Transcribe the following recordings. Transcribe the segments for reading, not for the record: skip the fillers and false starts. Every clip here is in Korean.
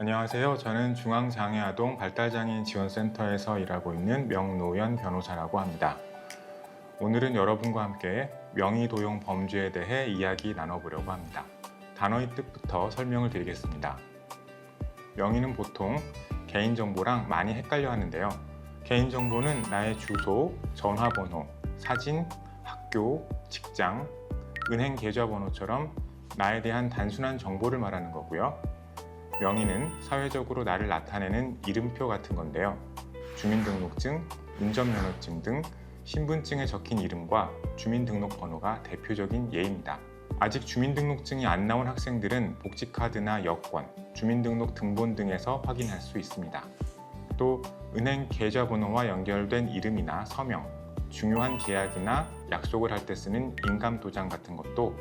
안녕하세요. 저는 중앙장애아동 발달장애인 지원센터에서 일하고 있는 명노현 변호사라고 합니다. 오늘은 여러분과 함께 명의도용 범죄에 대해 이야기 나눠보려고 합니다. 단어의 뜻부터 설명을 드리겠습니다. 명의는 보통 개인정보랑 많이 헷갈려 하는데요. 개인정보는 나의 주소, 전화번호, 사진, 학교, 직장, 은행 계좌번호처럼 나에 대한 단순한 정보를 말하는 거고요. 명의는 사회적으로 나를 나타내는 이름표 같은 건데요. 주민등록증, 운전면허증 등 신분증에 적힌 이름과 주민등록번호가 대표적인 예입니다. 아직 주민등록증이 안 나온 학생들은 복지카드나 여권, 주민등록 등본 등에서 확인할 수 있습니다. 또 은행 계좌번호와 연결된 이름이나 서명, 중요한 계약이나 약속을 할 때 쓰는 인감도장 같은 것도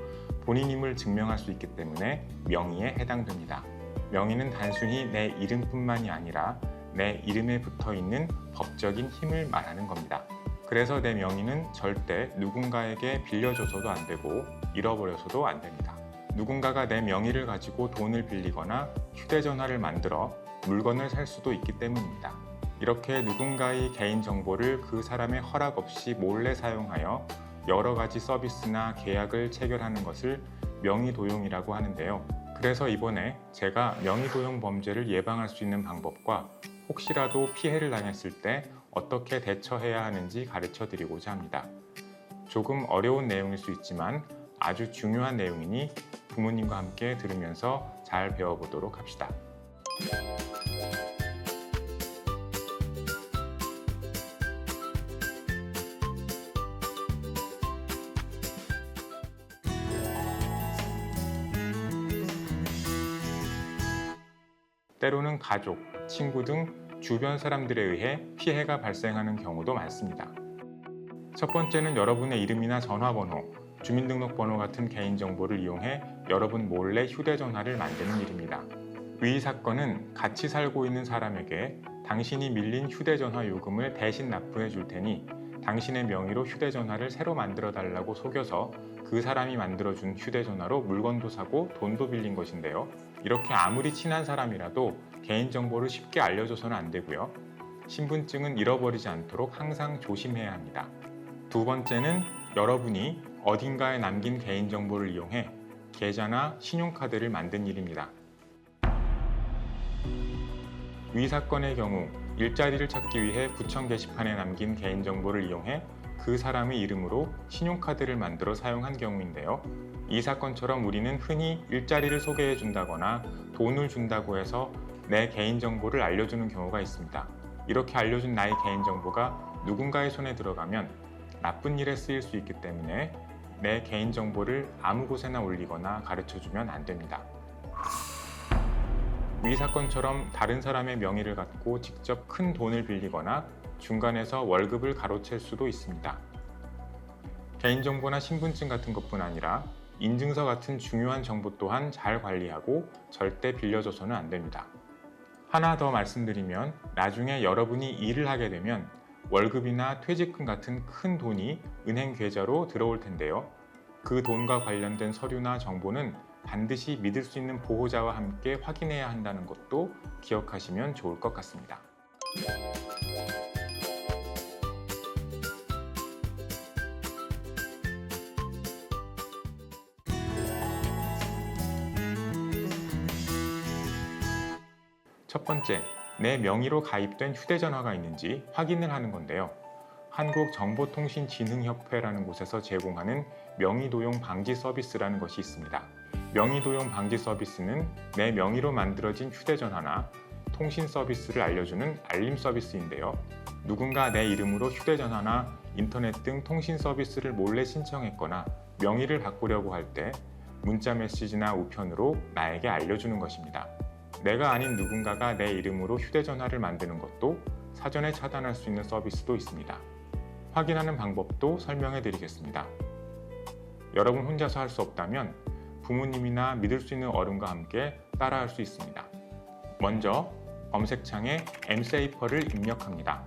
본인임을 증명할 수 있기 때문에 명의에 해당됩니다. 명의는 단순히 내 이름뿐만이 아니라 내 이름에 붙어있는 법적인 힘을 말하는 겁니다. 그래서 내 명의는 절대 누군가에게 빌려줘서도 안 되고 잃어버려서도 안 됩니다. 누군가가 내 명의를 가지고 돈을 빌리거나 휴대전화를 만들어 물건을 살 수도 있기 때문입니다. 이렇게 누군가의 개인정보를 그 사람의 허락 없이 몰래 사용하여 여러 가지 서비스나 계약을 체결하는 것을 명의도용이라고 하는데요. 그래서 이번에 제가 명의도용 범죄를 예방할 수 있는 방법과 혹시라도 피해를 당했을 때 어떻게 대처해야 하는지 가르쳐 드리고자 합니다. 조금 어려운 내용일 수 있지만 아주 중요한 내용이니 부모님과 함께 들으면서 잘 배워보도록 합시다. 때로는 가족, 친구 등 주변 사람들에 의해 피해가 발생하는 경우도 많습니다. 첫 번째는 여러분의 이름이나 전화번호, 주민등록번호 같은 개인정보를 이용해 여러분 몰래 휴대전화를 만드는 일입니다. 위 사건은 같이 살고 있는 사람에게 당신이 밀린 휴대전화 요금을 대신 납부해 줄 테니 당신의 명의로 휴대전화를 새로 만들어 달라고 속여서 그 사람이 만들어준 휴대전화로 물건도 사고 돈도 빌린 것인데요. 이렇게 아무리 친한 사람이라도 개인정보를 쉽게 알려줘서는 안 되고요. 신분증은 잃어버리지 않도록 항상 조심해야 합니다. 두 번째는 여러분이 어딘가에 남긴 개인정보를 이용해 계좌나 신용카드를 만든 일입니다. 위 사건의 경우 일자리를 찾기 위해 구청 게시판에 남긴 개인정보를 이용해 그 사람의 이름으로 신용카드를 만들어 사용한 경우인데요. 이 사건처럼 우리는 흔히 일자리를 소개해 준다거나 돈을 준다고 해서 내 개인정보를 알려주는 경우가 있습니다. 이렇게 알려준 나의 개인정보가 누군가의 손에 들어가면 나쁜 일에 쓰일 수 있기 때문에 내 개인정보를 아무 곳에나 올리거나 가르쳐주면 안 됩니다. 위 사건처럼 다른 사람의 명의를 갖고 직접 큰 돈을 빌리거나 중간에서 월급을 가로챌 수도 있습니다. 개인정보나 신분증 같은 것뿐 아니라 인증서 같은 중요한 정보 또한 잘 관리하고 절대 빌려줘서는 안 됩니다. 하나 더 말씀드리면 나중에 여러분이 일을 하게 되면 월급이나 퇴직금 같은 큰 돈이 은행 계좌로 들어올 텐데요. 그 돈과 관련된 서류나 정보는 반드시 믿을 수 있는 보호자와 함께 확인해야 한다는 것도 기억하시면 좋을 것 같습니다. 첫 번째, 내 명의로 가입된 휴대전화가 있는지 확인을 하는 건데요. 한국정보통신진흥협회라는 곳에서 제공하는 명의도용 방지 서비스라는 것이 있습니다. 명의도용 방지 서비스는 내 명의로 만들어진 휴대전화나 통신 서비스를 알려주는 알림 서비스인데요. 누군가 내 이름으로 휴대전화나 인터넷 등 통신 서비스를 몰래 신청했거나 명의를 바꾸려고 할 때 문자 메시지나 우편으로 나에게 알려주는 것입니다. 내가 아닌 누군가가 내 이름으로 휴대전화를 만드는 것도 사전에 차단할 수 있는 서비스도 있습니다. 확인하는 방법도 설명해 드리겠습니다. 여러분 혼자서 할 수 없다면 부모님이나 믿을 수 있는 어른과 함께 따라할 수 있습니다. 먼저 검색창에 M세이퍼를 입력합니다.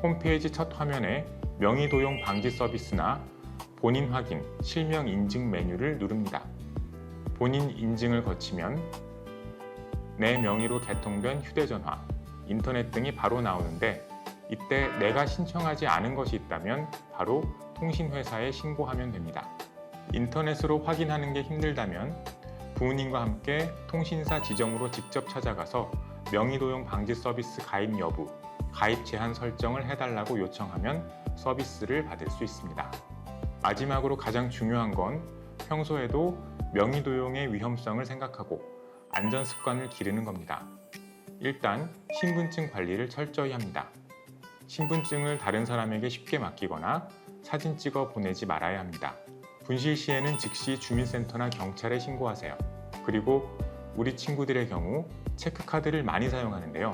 홈페이지 첫 화면에 명의도용 방지 서비스나 본인 확인, 실명 인증 메뉴를 누릅니다. 본인 인증을 거치면 내 명의로 개통된 휴대전화, 인터넷 등이 바로 나오는데 이때 내가 신청하지 않은 것이 있다면 바로 통신회사에 신고하면 됩니다. 인터넷으로 확인하는 게 힘들다면 부모님과 함께 통신사 지점으로 직접 찾아가서 명의도용 방지 서비스 가입 여부, 가입 제한 설정을 해달라고 요청하면 서비스를 받을 수 있습니다. 마지막으로 가장 중요한 건 평소에도 명의도용의 위험성을 생각하고 안전 습관을 기르는 겁니다. 일단 신분증 관리를 철저히 합니다. 신분증을 다른 사람에게 쉽게 맡기거나 사진 찍어 보내지 말아야 합니다. 분실 시에는 즉시 주민센터나 경찰에 신고하세요. 그리고 우리 친구들의 경우 체크카드를 많이 사용하는데요.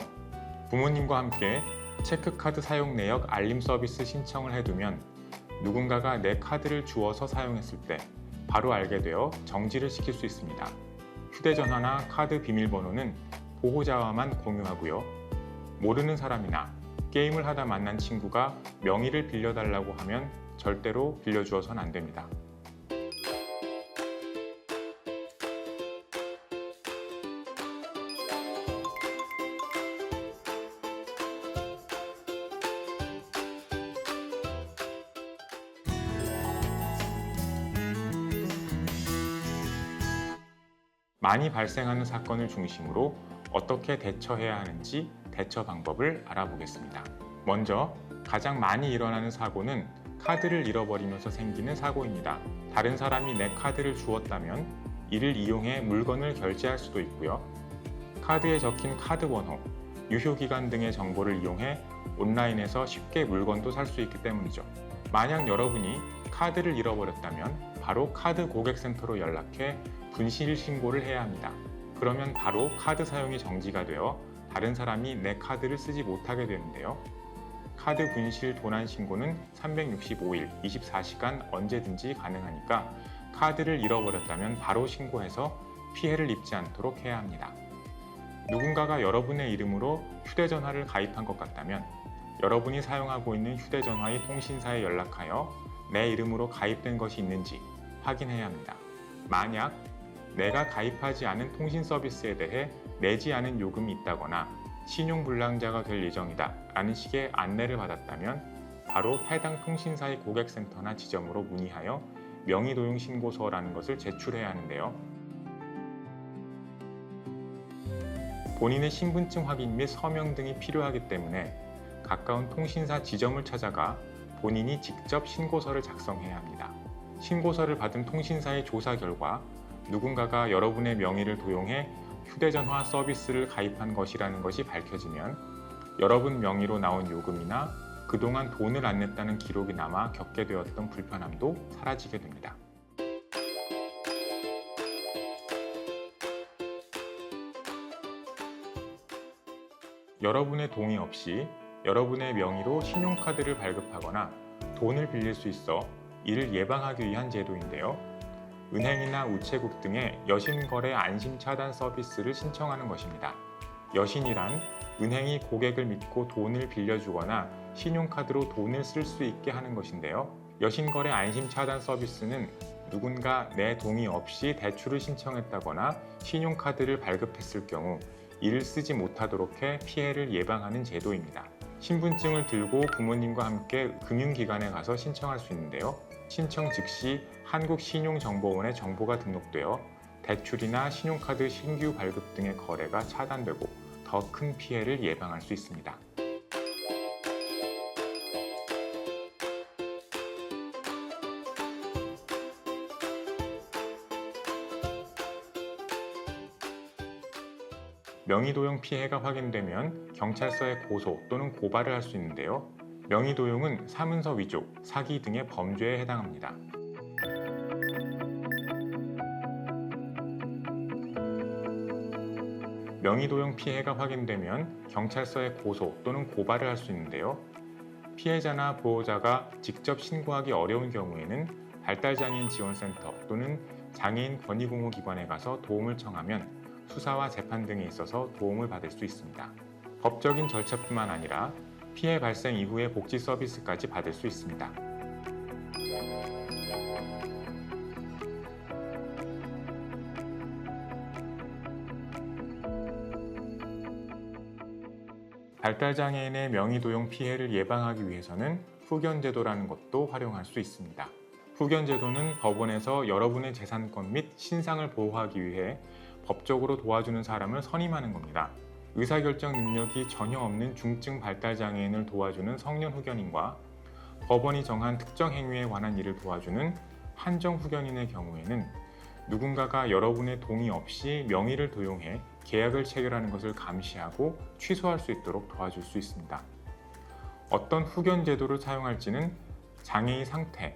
부모님과 함께 체크카드 사용 내역 알림 서비스 신청을 해두면 누군가가 내 카드를 주워서 사용했을 때 바로 알게 되어 정지를 시킬 수 있습니다. 휴대전화나 카드 비밀번호는 보호자와만 공유하고요. 모르는 사람이나 게임을 하다 만난 친구가 명의를 빌려달라고 하면 절대로 빌려주어선 안 됩니다. 많이 발생하는 사건을 중심으로 어떻게 대처해야 하는지 대처 방법을 알아보겠습니다. 먼저 가장 많이 일어나는 사고는 카드를 잃어버리면서 생기는 사고입니다. 다른 사람이 내 카드를 주었다면 이를 이용해 물건을 결제할 수도 있고요. 카드에 적힌 카드 번호, 유효기간 등의 정보를 이용해 온라인에서 쉽게 물건도 살 수 있기 때문이죠. 만약 여러분이 카드를 잃어버렸다면 바로 카드 고객센터로 연락해 분실 신고를 해야 합니다. 그러면 바로 카드 사용이 정지가 되어 다른 사람이 내 카드를 쓰지 못하게 되는데요. 카드 분실 도난 신고는 365일 24시간 언제든지 가능하니까 카드를 잃어버렸다면 바로 신고해서 피해를 입지 않도록 해야 합니다. 누군가가 여러분의 이름으로 휴대전화를 가입한 것 같다면 여러분이 사용하고 있는 휴대전화의 통신사에 연락하여 내 이름으로 가입된 것이 있는지 확인해야 합니다. 만약 내가 가입하지 않은 통신 서비스에 대해 내지 않은 요금이 있다거나 신용불량자가 될 예정이다 라는 식의 안내를 받았다면 바로 해당 통신사의 고객센터나 지점으로 문의하여 명의도용 신고서라는 것을 제출해야 하는데요. 본인의 신분증 확인 및 서명 등이 필요하기 때문에 가까운 통신사 지점을 찾아가 본인이 직접 신고서를 작성해야 합니다. 신고서를 받은 통신사의 조사 결과 누군가가 여러분의 명의를 도용해 휴대전화 서비스를 가입한 것이라는 것이 밝혀지면 여러분 명의로 나온 요금이나 그동안 돈을 안 냈다는 기록이 남아 겪게 되었던 불편함도 사라지게 됩니다. 여러분의 동의 없이 여러분의 명의로 신용카드를 발급하거나 돈을 빌릴 수 있어 이를 예방하기 위한 제도인데요. 은행이나 우체국 등의 여신거래 안심차단 서비스를 신청하는 것입니다. 여신이란 은행이 고객을 믿고 돈을 빌려주거나 신용카드로 돈을 쓸 수 있게 하는 것인데요. 여신거래 안심차단 서비스는 누군가 내 동의 없이 대출을 신청했다거나 신용카드를 발급했을 경우 이를 쓰지 못하도록 해 피해를 예방하는 제도입니다. 신분증을 들고 부모님과 함께 금융기관에 가서 신청할 수 있는데요. 신청 즉시 한국신용정보원에 정보가 등록되어 대출이나 신용카드 신규 발급 등의 거래가 차단되고 더 큰 피해를 예방할 수 있습니다. 명의도용 피해가 확인되면 경찰서에 고소 또는 고발을 할 수 있는데요. 명의도용은 사문서 위조, 사기 등의 범죄에 해당합니다. 명의도용 피해가 확인되면 경찰서에 고소 또는 고발을 할 수 있는데요. 피해자나 보호자가 직접 신고하기 어려운 경우에는 발달장애인 지원센터 또는 장애인 권익공호기관에 가서 도움을 청하면 수사와 재판 등에 있어서 도움을 받을 수 있습니다. 법적인 절차뿐만 아니라 피해 발생 이후의 복지 서비스까지 받을 수 있습니다. 발달장애인의 명의도용 피해를 예방하기 위해서는 후견제도라는 것도 활용할 수 있습니다. 후견제도는 법원에서 여러분의 재산권 및 신상을 보호하기 위해 법적으로 도와주는 사람을 선임하는 겁니다. 의사결정 능력이 전혀 없는 중증 발달장애인을 도와주는 성년 후견인과 법원이 정한 특정 행위에 관한 일을 도와주는 한정 후견인의 경우에는 누군가가 여러분의 동의 없이 명의를 도용해 계약을 체결하는 것을 감시하고 취소할 수 있도록 도와줄 수 있습니다. 어떤 후견 제도를 사용할지는 장애의 상태,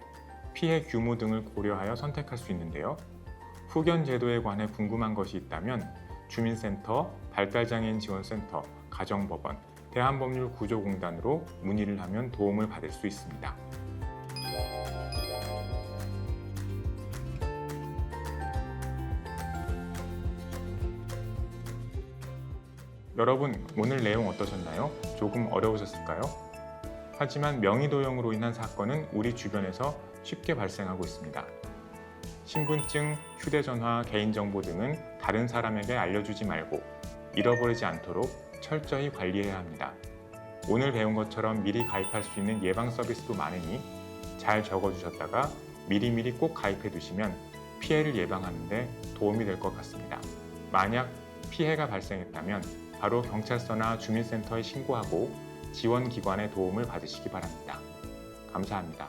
피해 규모 등을 고려하여 선택할 수 있는데요. 후견 제도에 관해 궁금한 것이 있다면 주민센터, 발달장애인 지원센터, 가정법원, 대한법률구조공단으로 문의를 하면 도움을 받을 수 있습니다. 여러분, 오늘 내용 어떠셨나요? 조금 어려우셨을까요? 하지만 명의도용으로 인한 사건은 우리 주변에서 쉽게 발생하고 있습니다. 신분증, 휴대전화, 개인정보 등은 다른 사람에게 알려주지 말고 잃어버리지 않도록 철저히 관리해야 합니다. 오늘 배운 것처럼 미리 가입할 수 있는 예방 서비스도 많으니 잘 적어주셨다가 미리미리 꼭 가입해 두시면 피해를 예방하는 데 도움이 될 것 같습니다. 만약 피해가 발생했다면 바로 경찰서나 주민센터에 신고하고 지원기관의 도움을 받으시기 바랍니다. 감사합니다.